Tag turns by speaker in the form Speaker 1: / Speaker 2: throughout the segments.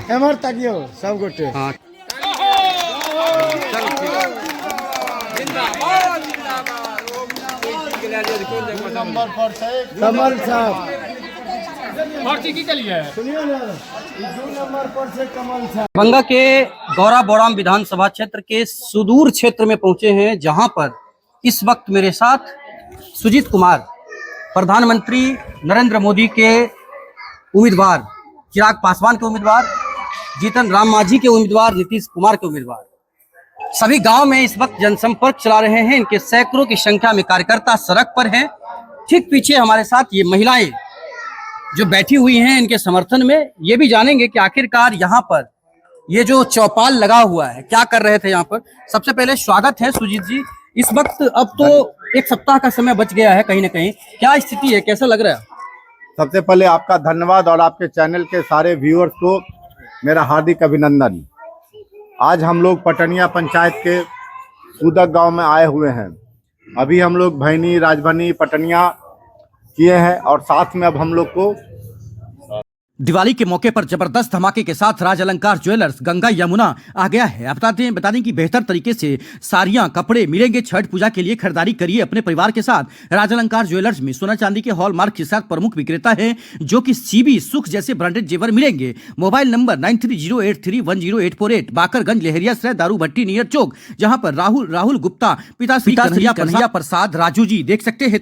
Speaker 1: एमर ताकियो सब गोटे।
Speaker 2: हाँ
Speaker 1: कमल साहब सुनिए ना, 2 नंबर पर से कमल साहब।
Speaker 2: दरभंगा के गौरा बौड़ाम विधानसभा क्षेत्र के सुदूर क्षेत्र में पहुंचे हैं, जहां पर इस वक्त मेरे साथ सुजीत कुमार, प्रधानमंत्री नरेंद्र मोदी के उम्मीदवार, चिराग पासवान के उम्मीदवार, जीतन राम मांझी के उम्मीदवार, नीतीश कुमार के उम्मीदवार, सभी गांव में इस वक्त जनसंपर्क चला रहे हैं। इनके सैकड़ों की संख्या में कार्यकर्ता सड़क पर हैं। ठीक पीछे हमारे साथ ये महिलाएं जो बैठी हुई हैं इनके समर्थन में। ये भी जानेंगे कि आखिरकार यहाँ पर ये जो चौपाल लगा हुआ है क्या कर रहे थे यहाँ पर। सबसे पहले स्वागत है सुजीत जी। इस वक्त अब तो 1 सप्ताह का समय बच गया है, कहीं ना कहीं क्या स्थिति है, कैसा लग रहा है?
Speaker 3: सबसे पहले आपका धन्यवाद और आपके चैनल के सारे व्यूअर्स को मेरा हार्दिक अभिनंदन। आज हम लोग पटनिया पंचायत के सूदक गांव में आए हुए हैं। अभी हम लोग भैनी, राजभनी, पटनिया किए हैं और साथ में अब हम लोग को
Speaker 2: दिवाली के मौके पर जबरदस्त धमाके के साथ राज अलंकार ज्वेलर्स गंगा यमुना आ गया है। आप बता दें कि बेहतर तरीके से साड़ियां, कपड़े मिलेंगे। छठ पूजा के लिए खरीदारी करिए अपने परिवार के साथ। राज अलंकार ज्वेलर्स में सोना चांदी के हॉलमार्क के साथ प्रमुख विक्रेता है, जो कि सीबी, सुख जैसे ब्रांडेड जेवर मिलेंगे। मोबाइल नंबर 9308310848, बाकरगंज, लहरियासराय, दारू भट्टी नियर चौक, जहाँ पर राहुल गुप्ता, पिता श्री कन्हैया प्रसाद राजू जी देख सकते हैं।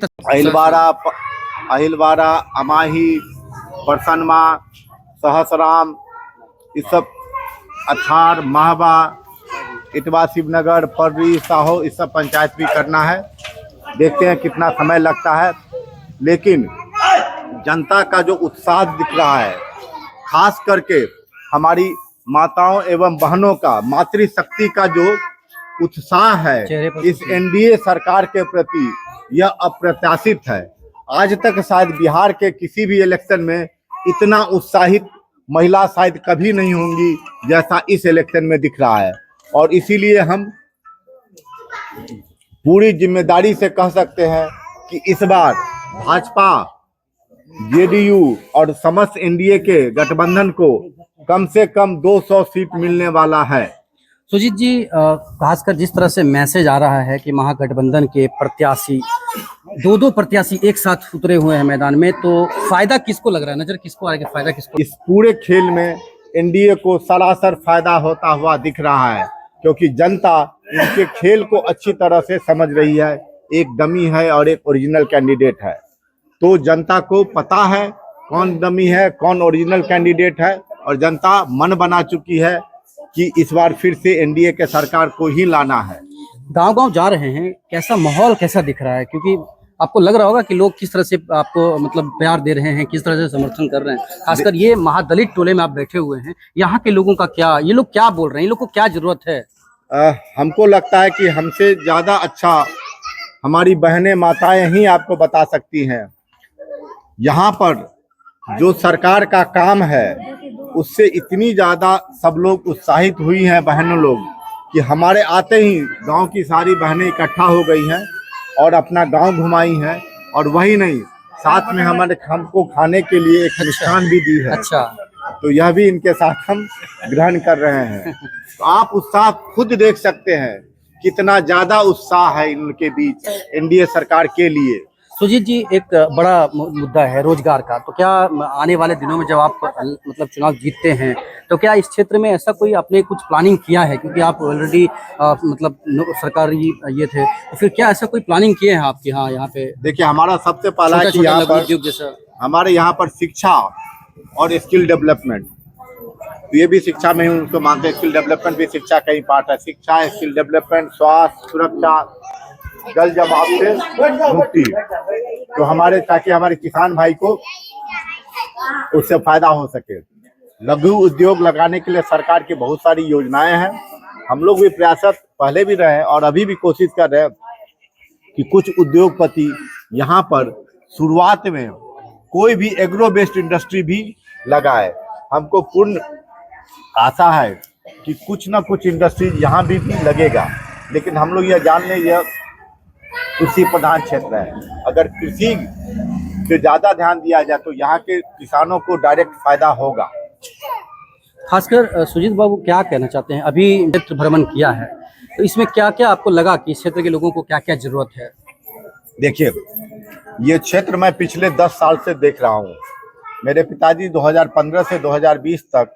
Speaker 3: अहिलवाड़ा, अमाही, बरसनमा, सहसराम, इस सब अथार, महाबा, इटवा, शिवनगर, पर्री, साहो, इस सब पंचायत भी करना है। देखते हैं कितना समय लगता है, लेकिन जनता का जो उत्साह दिख रहा है, खास करके हमारी माताओं एवं बहनों का, मातृशक्ति का जो उत्साह है इस एनडीए सरकार के प्रति, यह अप्रत्याशित है। आज तक शायद बिहार के किसी भी इलेक्शन में इतना उत्साहित महिला शायद कभी नहीं होंगी जैसा इस इलेक्शन में दिख रहा है। और इसीलिए हम पूरी जिम्मेदारी से कह सकते हैं कि इस बार भाजपा, जेडीयू और समस्त एनडीए के गठबंधन को कम से कम 200 सीट मिलने वाला है।
Speaker 2: सुजीत जी, खासकर जिस तरह से मैसेज आ रहा है कि महागठबंधन के प्रत्याशी, 2 प्रत्याशी एक साथ उतरे हुए हैं मैदान में, तो फायदा किसको लग रहा है? नजर किसको आएगा? फायदा किसको?
Speaker 3: इस पूरे खेल में एनडीए को सरासर फायदा होता हुआ दिख रहा है, क्योंकि जनता इनके खेल को अच्छी तरह से समझ रही है। एक डमी है और एक ओरिजिनल कैंडिडेट है, तो जनता को पता है कौन डमी है, कौन ओरिजिनल कैंडिडेट है, और जनता मन बना चुकी है कि इस बार फिर से एनडीए के सरकार को ही लाना है।
Speaker 2: गांव-गांव जा रहे हैं, कैसा माहौल कैसा दिख रहा है? क्योंकि आपको लग रहा होगा कि लोग किस तरह से आपको मतलब प्यार दे रहे हैं, किस तरह से समर्थन कर रहे हैं। खासकर ये महादलित टोले में आप बैठे हुए हैं, यहाँ के लोगों का क्या, ये लोग क्या बोल रहे हैं, ये लोग को क्या जरूरत है?
Speaker 3: हमको लगता है कि हमसे ज्यादा अच्छा हमारी बहनें, माताएं ही आपको बता सकती हैं। यहाँ पर जो सरकार का काम है उससे इतनी ज्यादा सब लोग उत्साहित हुई हैं बहनों लोग, कि हमारे आते ही गांव की सारी बहनें इकट्ठा हो गई हैं और अपना गांव घुमाई हैं। और वही नहीं, साथ में हमको खाने के लिए एक मिष्ठान भी दी है।
Speaker 2: अच्छा,
Speaker 3: तो यह भी इनके साथ हम ग्रहण कर रहे हैं। तो आप उत्साह खुद देख सकते हैं, कितना ज्यादा उत्साह है इनके बीच एनडीए सरकार के लिए।
Speaker 2: सुजीत जी, एक बड़ा मुद्दा है रोजगार का, तो क्या आने वाले दिनों में जब आप मतलब चुनाव जीतते हैं, तो क्या इस क्षेत्र में ऐसा कोई आपने कुछ प्लानिंग किया है? क्योंकि आप ऑलरेडी मतलब सरकारी ये थे, तो फिर क्या ऐसा कोई प्लानिंग किए हैं आपके यहाँ पे?
Speaker 3: देखिए, हमारा सबसे पहला है कि यहाँ पर हमारे यहाँ पर शिक्षा और स्किल डेवलपमेंट, तो ये भी शिक्षा में ही उनको मानते हैं। स्किल डेवलपमेंट भी शिक्षा का ही पार्ट है। शिक्षा, स्किल डेवलपमेंट, स्वास्थ्य, सुरक्षा, जल जमाव से मुक्ति, तो हमारे, ताकि हमारे किसान भाई को उससे फायदा हो सके। लघु उद्योग लगाने के लिए सरकार की बहुत सारी योजनाएं हैं। हम लोग भी प्रयासरत पहले भी रहे और अभी भी कोशिश कर रहे हैं कि कुछ उद्योगपति यहाँ पर शुरुआत में कोई भी एग्रो बेस्ड इंडस्ट्री भी लगाए। हमको पूर्ण आशा है कि कुछ ना कुछ इंडस्ट्री यहाँ भी लगेगा, लेकिन हम लोग यह जान लें, यह कृषि प्रधान क्षेत्र है। अगर कृषि पे ज़्यादा ध्यान दिया जाए तो यहाँ के किसानों को डायरेक्ट फायदा होगा।
Speaker 2: खासकर सुजीत बाबू क्या कहना चाहते हैं? अभी क्षेत्र भ्रमण किया है तो इसमें क्या क्या आपको लगा कि इस क्षेत्र के लोगों को क्या क्या जरूरत है?
Speaker 3: देखिए, ये क्षेत्र मैं पिछले 10 साल से देख रहा हूँ। मेरे पिताजी 2015 से 2020 तक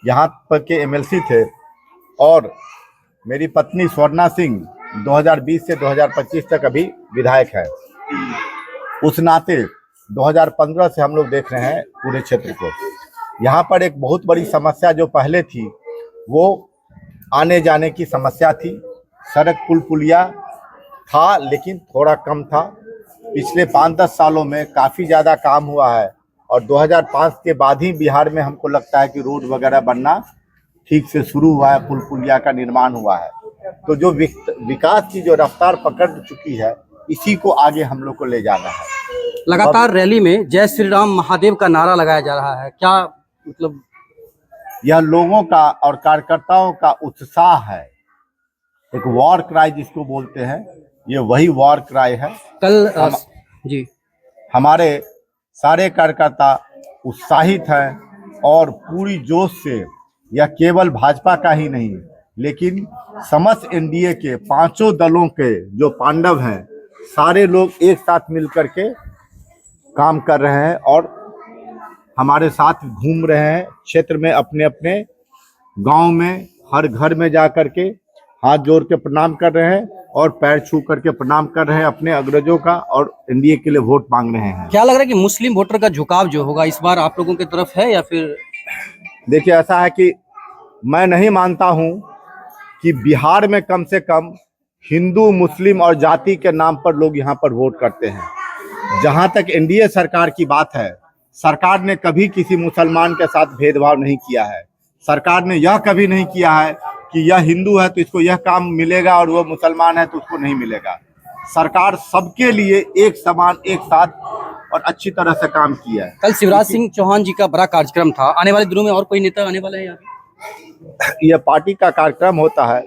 Speaker 3: यहाँ पर के एमएलसी थे और मेरी पत्नी स्वर्णा सिंह 2020 से 2025 तक अभी विधायक है। उस नाते 2015 से हम लोग देख रहे हैं पूरे क्षेत्र को। यहाँ पर एक बहुत बड़ी समस्या जो पहले थी वो आने जाने की समस्या थी। सड़क पुल पुलिया था लेकिन थोड़ा कम था। पिछले 5-10 सालों में काफ़ी ज़्यादा काम हुआ है और 2005 के बाद ही बिहार में हमको लगता है कि रोड वगैरह बनना ठीक से शुरू हुआ है, पुल पुलिया का निर्माण हुआ है। तो जो विकास की जो रफ्तार पकड़ चुकी है इसी को आगे हम लोग को ले जाना है।
Speaker 2: लगातार रैली में जय श्री राम महादेव का नारा लगाया जा रहा है, क्या मतलब?
Speaker 3: यह लोगों का और कार्यकर्ताओं का उत्साह है। एक वॉर क्राई जिसको बोलते हैं, ये वही वॉर क्राई है।
Speaker 2: कल जी
Speaker 3: हमारे सारे कार्यकर्ता उत्साहित हैं और पूरी जोश से, यह केवल भाजपा का ही नहीं लेकिन समस्त एनडीए के 5 दलों के जो पांडव हैं सारे लोग एक साथ मिलकर के काम कर रहे हैं और हमारे साथ घूम रहे हैं क्षेत्र में। अपने अपने गांव में हर घर में जा कर के हाथ जोड़ के प्रणाम कर रहे हैं और पैर छू करके प्रणाम कर रहे हैं अपने अग्रजों का और एनडीए के लिए वोट मांग रहे हैं।
Speaker 2: क्या लग रहा है कि मुस्लिम वोटर का झुकाव जो होगा इस बार आप लोगों की तरफ है या फिर?
Speaker 3: देखिए, ऐसा है कि मैं नहीं मानता हूं कि बिहार में कम से कम हिंदू मुस्लिम और जाति के नाम पर लोग यहां पर वोट करते हैं। जहां तक एनडीए सरकार की बात है, सरकार ने कभी किसी मुसलमान के साथ भेदभाव नहीं किया है। सरकार ने यह कभी नहीं किया है कि यह हिंदू है तो इसको यह काम मिलेगा और वो मुसलमान है तो उसको नहीं मिलेगा। सरकार सबके लिए एक समान, एक साथ और अच्छी तरह से काम किया है।
Speaker 2: कल शिवराज सिंह चौहान जी का बड़ा कार्यक्रम था, आने वाले दिनों में और कोई नेता आने वाला है यहाँ?
Speaker 3: यह पार्टी का कार्यक्रम होता है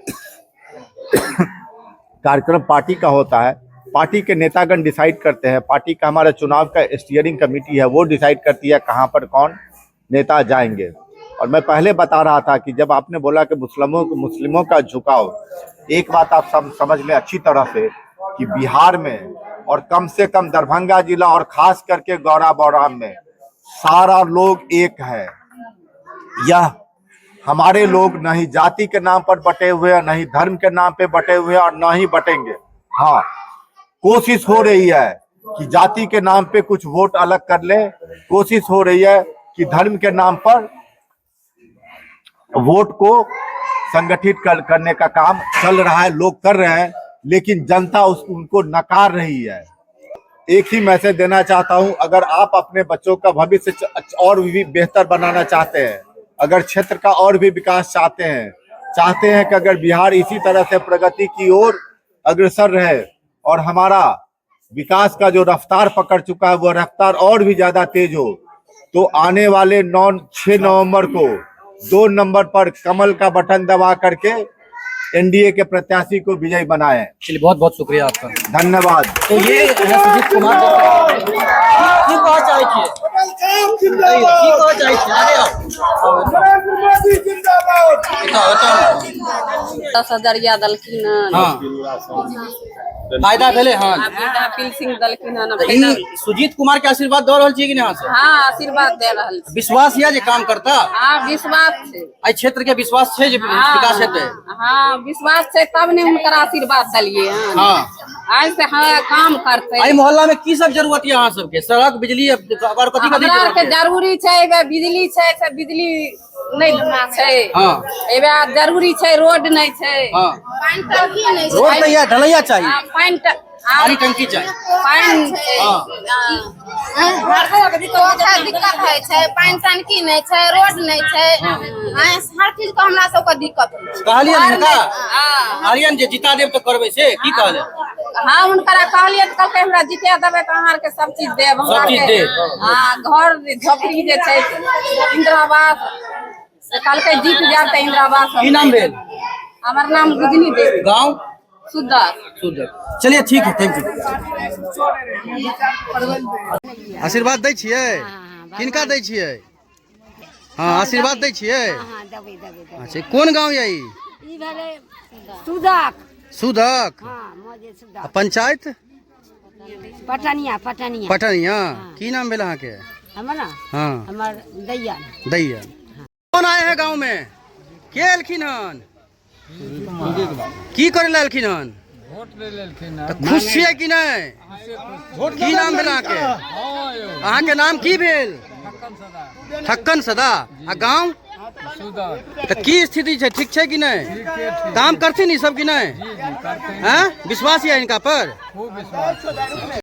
Speaker 3: कार्यक्रम पार्टी का होता है। पार्टी के नेतागण डिसाइड करते हैं। पार्टी का हमारा चुनाव का स्टीयरिंग कमेटी है, वो डिसाइड करती है कहाँ पर कौन नेता जाएंगे। और मैं पहले बता रहा था कि जब आपने बोला कि मुस्लिमों का झुकाव, एक बात आप समझ लें अच्छी तरह से कि बिहार में और कम से कम दरभंगा जिला और खास करके गौरा बौराम में सारा लोग एक है। यह हमारे लोग न ही जाति के नाम पर बटे हुए हैं, न ही धर्म के नाम पे बटे हुए हैं और न ही बटेंगे। हाँ, कोशिश हो रही है कि जाति के नाम पे कुछ वोट अलग कर ले, कोशिश हो रही है कि धर्म के नाम पर वोट को संगठित करने का काम चल रहा है, लोग कर रहे हैं, लेकिन जनता उनको नकार रही है। एक ही मैसेज देना चाहता हूं, अगर आप अपने बच्चों का भविष्य और भी बेहतर बनाना चाहते हैं, अगर क्षेत्र का और भी विकास चाहते हैं कि अगर बिहार इसी तरह से प्रगति की ओर अग्रसर रहे और हमारा विकास का जो रफ्तार पकड़ चुका है वो रफ्तार और भी ज्यादा तेज हो, तो आने वाले 6 नवंबर को 2 नंबर पर कमल का बटन दबा करके एनडीए के प्रत्याशी को विजयी बनाए।
Speaker 2: चलिए, बहुत बहुत शुक्रिया आपका,
Speaker 3: धन्यवाद।
Speaker 2: तो ये सुजीत कुमार फायदा भेले। हाँ,
Speaker 4: सिंह दलखिन
Speaker 2: सुजीत कुमार के आशीर्वाद दे रहल छी कि यहाँ से?
Speaker 4: हाँ, आशीर्वाद दे रहल छी।
Speaker 2: विश्वास है जे काम करता?
Speaker 4: हाँ, विश्वास है।
Speaker 2: एहि क्षेत्र के विश्वास है जे विकास हेतै?
Speaker 4: हाँ, विश्वास है, तब ने उनकर आशीर्वाद दिलिए।
Speaker 2: हाँ,
Speaker 4: आज से हाँ काम करते।
Speaker 2: एहि मोहल्ला में की सब जरूरत है यहाँ सबके? सड़क, बिजली, और कथी
Speaker 4: जरूरी है? बिजली है, बिजली नहीं छै।
Speaker 2: हाँ,
Speaker 4: एबे जरूरी है, रोड नहीं है।
Speaker 2: हाँ,
Speaker 4: पानी टंकी नहीं छै।
Speaker 2: रोड नहीं है, ढलैया चाहिए,
Speaker 4: पानी
Speaker 2: पानी टंकी चाहिए।
Speaker 4: पानी
Speaker 5: दिक्कत है छै, पानी टंकी नहीं छै, रोड नहीं छै, हर चीज को हमरा सबके दिक्कत है।
Speaker 2: कहलिए हुनका आर्यन जे जिता देव तो करबे से की कहले?
Speaker 4: हाँ, उनकरा कहलिए तो कहलकै हमरा जिता देबे तो अहाँ के सब चीज देब।
Speaker 2: सब चीज देब।
Speaker 4: हाँ, घर झोपड़ी जे छै, इंदिरावास कहलकै जीत जाब तो इंदिरावास।
Speaker 2: की नाम भेल?
Speaker 4: हमर नाम गुजनी देवी।
Speaker 2: गाँव?
Speaker 4: सुदर।
Speaker 2: चलिए, ठीक है, थैंक यू। आशीर्वाद दै छियै? किनका दै छियै? हाँ आशीर्वाद दै छियै।
Speaker 6: हाँ दबे दबे दबे
Speaker 2: अच्छा कोन गाँव यही?
Speaker 6: ई भेले सुदक।
Speaker 2: सुदक।
Speaker 6: हाँ मौजे
Speaker 2: आ
Speaker 6: सुदक।
Speaker 2: पंचायत
Speaker 6: पटनिया पटनिया।
Speaker 2: पटनिया। की नाम भेल अहाँ के?
Speaker 6: हमर ना
Speaker 2: हाँ
Speaker 6: हमर दैया।
Speaker 2: दैया। कौन आए हैं गांव में? के एलखिन हन? की करे ला एलखिन हन?
Speaker 1: वोट ले लेलखिन
Speaker 2: तऽ खुश छियै कि नहीं? की नाम भेल अहाँ के? अहाँ के नाम की भेल? ठक्कन सदा। आ गाँव? तऽ की स्थिति छै, ठीक छै कि नहीं? काम करथिन ई सब कि नहीं? हैं? विश्वास है इनका पर?